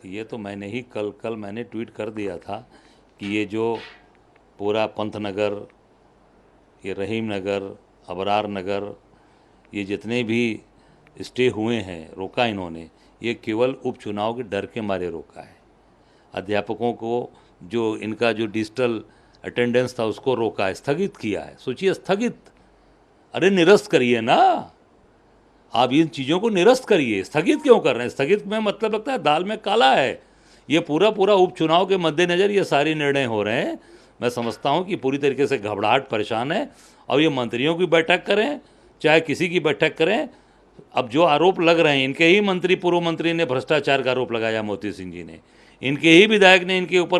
ये तो मैंने ही कल मैंने ट्वीट कर दिया था कि ये जो पूरा पंतनगर, ये रहीम नगर, अबरार नगर, ये जितने भी स्टे हुए हैं, रोका इन्होंने, ये केवल उपचुनाव के डर के मारे रोका है। अध्यापकों को जो इनका जो डिजिटल अटेंडेंस था उसको रोका है, स्थगित किया है। सोचिए, स्थगित। अरे निरस्त करिए ना, आप इन चीज़ों को निरस्त करिए। स्थगित क्यों कर रहे हैं? स्थगित में मतलब लगता है दाल में काला है। ये पूरा पूरा उपचुनाव के मद्देनज़र ये सारे निर्णय हो रहे हैं। मैं समझता हूँ कि पूरी तरीके से घबराहट, परेशान है। और ये मंत्रियों की बैठक करें चाहे किसी की बैठक करें, अब जो आरोप लग रहे हैं, इनके ही मंत्री, पूर्व मंत्री ने भ्रष्टाचार का आरोप लगाया, मोती सिंह जी ने, इनके ही विधायक ने इनके ऊपर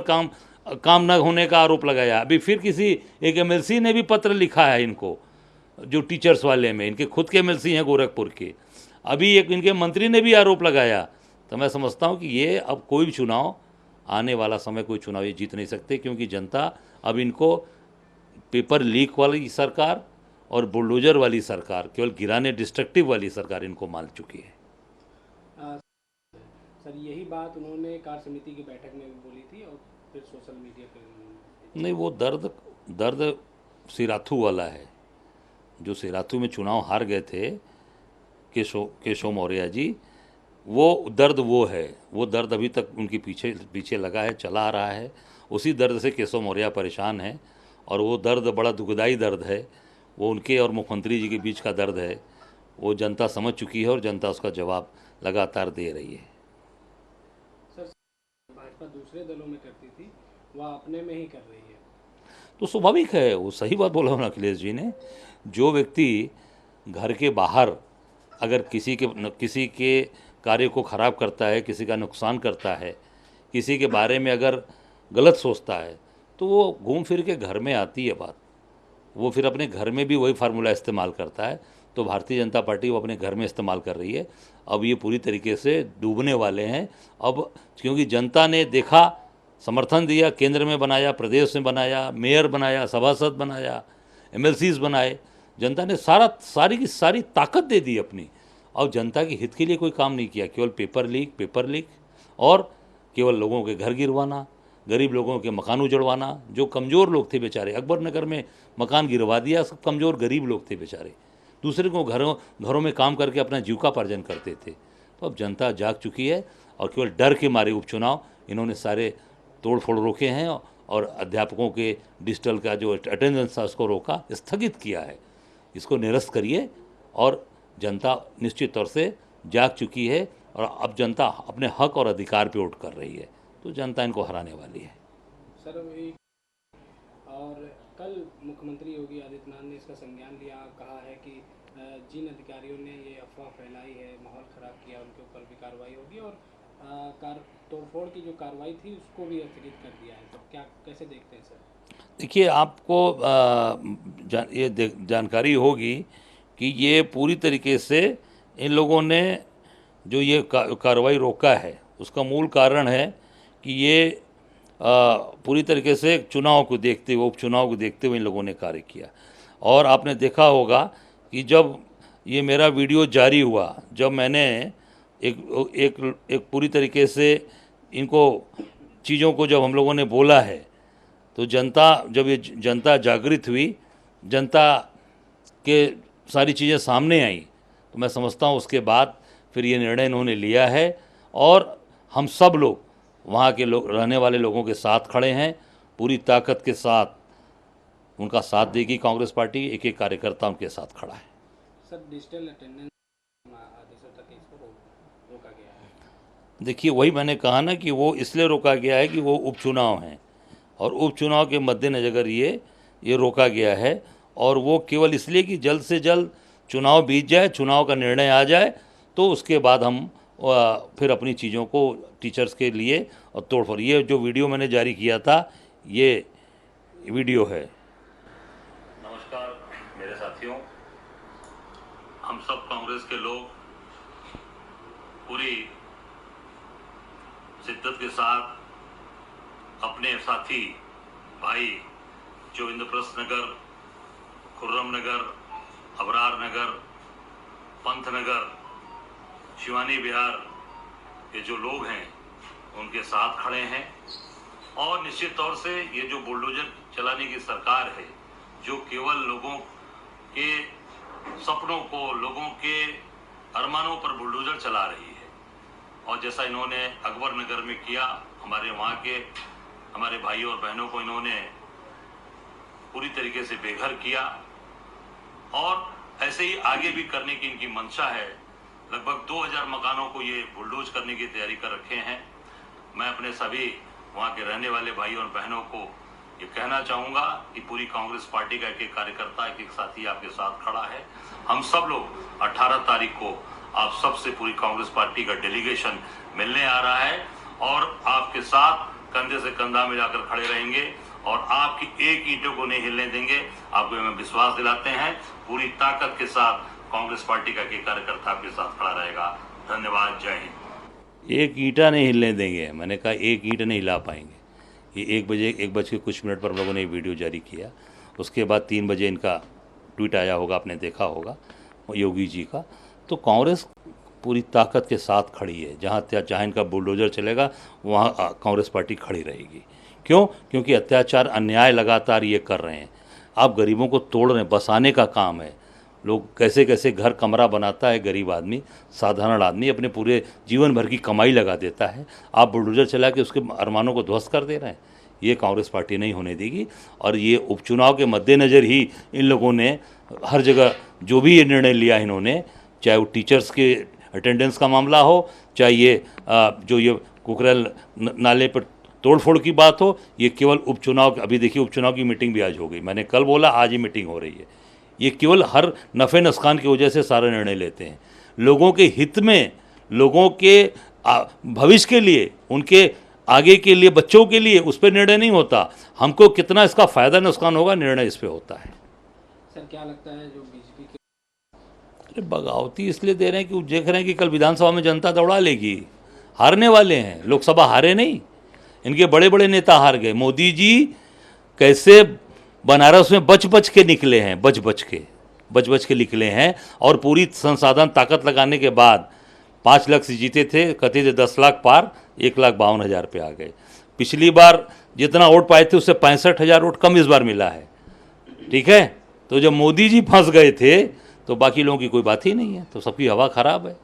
काम न होने का आरोप लगाया। अभी फिर किसी एक एमएलसी ने भी पत्र लिखा है इनको, जो टीचर्स वाले में, इनके खुद के एमएलसी हैं गोरखपुर के। अभी एक इनके मंत्री ने भी आरोप लगाया। तो मैं समझता हूँ कि ये अब कोई भी चुनाव, आने वाला समय कोई चुनाव ये जीत नहीं सकते, क्योंकि जनता अब इनको पेपर लीक वाली सरकार और बुलडोजर वाली सरकार, केवल गिराने, डिस्ट्रक्टिव वाली सरकार इनको मान चुकी है। सर यही बात उन्होंने कार्य समिति की बैठक में भी बोली थी और फिर सोशल मीडिया पर नहीं, वो दर्द सिराथू वाला है। जो सिराथू में चुनाव हार गए थे केशव मौर्य जी, वो दर्द वो है। वो दर्द अभी तक उनके पीछे पीछे लगा है, चला आ रहा है। उसी दर्द से केशव मौर्य परेशान है, और वो दर्द बड़ा दुखदाई दर्द है। वो उनके और मुख्यमंत्री जी के बीच का दर्द है। वो जनता समझ चुकी है और जनता उसका जवाब लगातार दे रही है। सर भाजपा दूसरे दलों में करती थी, वह अपने में ही कर रही है। तो स्वाभाविक है, वो सही बात बोला ना अखिलेश जी ने। जो व्यक्ति घर के बाहर अगर किसी के कार्य को ख़राब करता है, किसी का नुकसान करता है, किसी के बारे में अगर गलत सोचता है, तो वो घूम फिर के घर में आती है बात। वो फिर अपने घर में भी वही फार्मूला इस्तेमाल करता है। तो भारतीय जनता पार्टी वो अपने घर में इस्तेमाल कर रही है। अब ये पूरी तरीके से डूबने वाले हैं अब, क्योंकि जनता ने देखा, समर्थन दिया, केंद्र में बनाया, प्रदेश में बनाया, मेयर बनाया, सभासद बनाया, एमएलसीज बनाए। जनता ने सारी की सारी ताकत दे दी अपनी, और जनता के हित के लिए कोई काम नहीं किया। केवल पेपर लीक और केवल लोगों के घर गिरवाना, गरीब लोगों के मकान उजड़वाना। जो कमज़ोर लोग थे बेचारे, अकबर नगर में मकान गिरवा दिया, सब कमज़ोर गरीब लोग थे बेचारे, दूसरे को घरों में काम करके अपना जीविकापार्जन करते थे। तो अब जनता जाग चुकी है, और केवल डर के मारे उपचुनाव इन्होंने सारे तोड़ फोड़ रोके हैं, और अध्यापकों के डिजिटल का जो अटेंडेंस था उसको रोका, स्थगित किया है। इसको निरस्त करिए, और जनता निश्चित तौर से जाग चुकी है, और अब जनता अपने हक और अधिकार पे वोट कर रही है। तो जनता इनको हराने वाली है। सर और कल मुख्यमंत्री योगी आदित्यनाथ ने इसका संज्ञान लिया, कहा है कि जिन अधिकारियों ने ये अफवाह फैलाई है, माहौल ख़राब किया, उनके ऊपर भी कार्रवाई होगी, और तोड़फोड़ की जो कार्रवाई थी उसको भी स्थगित कर दिया है। तो क्या, कैसे देखते हैं सर? देखिए, आपको जानकारी होगी कि ये पूरी तरीके से इन लोगों ने जो ये कार्रवाई रोका है, उसका मूल कारण है कि ये पूरी तरीके से चुनाव को देखते हुए, उपचुनाव को देखते हुए इन लोगों ने कार्य किया। और आपने देखा होगा कि जब ये मेरा वीडियो जारी हुआ, जब मैंने एक पूरी तरीके से इनको चीज़ों को जब हम लोगों ने बोला है, तो जब ये जनता जागृत हुई, जनता के सारी चीज़ें सामने आई, तो मैं समझता हूँ उसके बाद फिर ये निर्णय इन्होंने लिया है। और हम सब लोग वहाँ के लोग, रहने वाले लोगों के साथ खड़े हैं, पूरी ताकत के साथ उनका साथ देगी कांग्रेस पार्टी। एक एक कार्यकर्ता उनके साथ खड़ा है। सर डिजिटल अटेंडेंस आदेशों तक इसको रोका गया है। देखिए, वही मैंने कहा ना कि वो इसलिए रोका गया है कि वो उपचुनाव हैं, और उपचुनाव के मद्देनज़र ये रोका गया है। और वो केवल इसलिए कि जल्द से जल्द चुनाव बीत जाए, चुनाव का निर्णय आ जाए, तो उसके बाद हम फिर अपनी चीज़ों को टीचर्स के लिए और तोड़फोड़। ये जो वीडियो मैंने जारी किया था, ये वीडियो है। नमस्कार मेरे साथियों, हम सब कांग्रेस के लोग पूरी शिद्दत के साथ अपने साथी भाई जो इंद्रप्रस्थ नगर, खुर्रम नगर, अबरार नगर, पंत नगर, शिवानी विहार, ये जो लोग हैं उनके साथ खड़े हैं। और निश्चित तौर से ये जो बुलडोजर चलाने की सरकार है, जो केवल लोगों के सपनों को, लोगों के अरमानों पर बुलडोजर चला रही है, और जैसा इन्होंने अकबर नगर में किया, हमारे वहाँ के हमारे भाइयों और बहनों को इन्होंने पूरी तरीके से बेघर किया, और ऐसे ही आगे भी करने की इनकी मंशा है। लगभग 2000 मकानों को ये बुलडोज करने की तैयारी कर रखे हैं। मैं अपने सभी वहाँ के रहने वाले भाइयों और बहनों को ये कहना चाहूँगा कि पूरी कांग्रेस पार्टी का एक एक कार्यकर्ता, एक एक साथी आपके साथ खड़ा है। हम सब लोग 18 तारीख को आप सबसे पूरी कांग्रेस पार्टी का डेलीगेशन मिलने आ रहा है, और आपके साथ कंधे से कंधा मिलाकर खड़े रहेंगे, और आपकी एक ईंटों को नहीं हिलने देंगे। आपको हमें विश्वास दिलाते हैं, पूरी ताकत के साथ कांग्रेस पार्टी का एक कार्यकर्ता आपके साथ खड़ा रहेगा। धन्यवाद, जय हिंद। एक ईंटा नहीं हिलने देंगे, मैंने कहा एक ईंट नहीं हिला पाएंगे। ये 1 बज के कुछ मिनट पर हम लोगों ने वीडियो जारी किया। उसके बाद 3 बजे इनका ट्वीट आया होगा, आपने देखा होगा योगी जी का। तो कांग्रेस पूरी ताकत के साथ खड़ी है। जहाँ इनका बुलडोजर चलेगा वहाँ कांग्रेस पार्टी खड़ी रहेगी। क्यों? क्योंकि अत्याचार, अन्याय लगातार ये कर रहे हैं। आप गरीबों को तोड़ रहे हैं, बसाने का काम है। लोग कैसे कैसे घर कमरा बनाता है गरीब आदमी, साधारण आदमी अपने पूरे जीवन भर की कमाई लगा देता है। आप बुलडोजर चला के उसके अरमानों को ध्वस्त कर दे रहे हैं। ये कांग्रेस पार्टी नहीं होने देगी। और ये उपचुनाव के मद्देनज़र ही इन लोगों ने हर जगह जो भी ये निर्णय लिया इन्होंने, चाहे वो टीचर्स के अटेंडेंस का मामला हो, चाहे ये जो ये कुकरेल नाले पर तोड़फोड़ की बात हो, ये केवल उपचुनाव, अभी देखिए उपचुनाव की मीटिंग भी आज हो गई। मैंने कल बोला, आज ही मीटिंग हो रही है। ये केवल हर नफ़े नुकसान की वजह से सारे निर्णय लेते हैं। लोगों के हित में, लोगों के भविष्य के लिए, उनके आगे के लिए, बच्चों के लिए उस पर निर्णय नहीं होता। हमको कितना इसका फ़ायदा नुकसान होगा, निर्णय इस पर होता है। सर, क्या लगता है जो बीजेपी के अरे बगावती इसलिए दे रहे हैं कि वो देख रहे हैं कि कल विधानसभा में जनता दौड़ा लेगी। हारने वाले हैं, लोकसभा हारे नहीं, इनके बड़े बड़े नेता हार गए। मोदी जी कैसे बनारस में बच बच के निकले हैं, बच बच के निकले हैं, और पूरी संसाधन ताकत लगाने के बाद 5 लाख से जीते थे, कहते थे 10 लाख पार, 1,52,000 पे आ गए। पिछली बार जितना वोट पाए थे उससे 65,000 वोट कम इस बार मिला है। ठीक है, तो जब मोदी जी फंस गए थे तो बाकी लोगों की कोई बात ही नहीं है, तो सबकी हवा खराब है।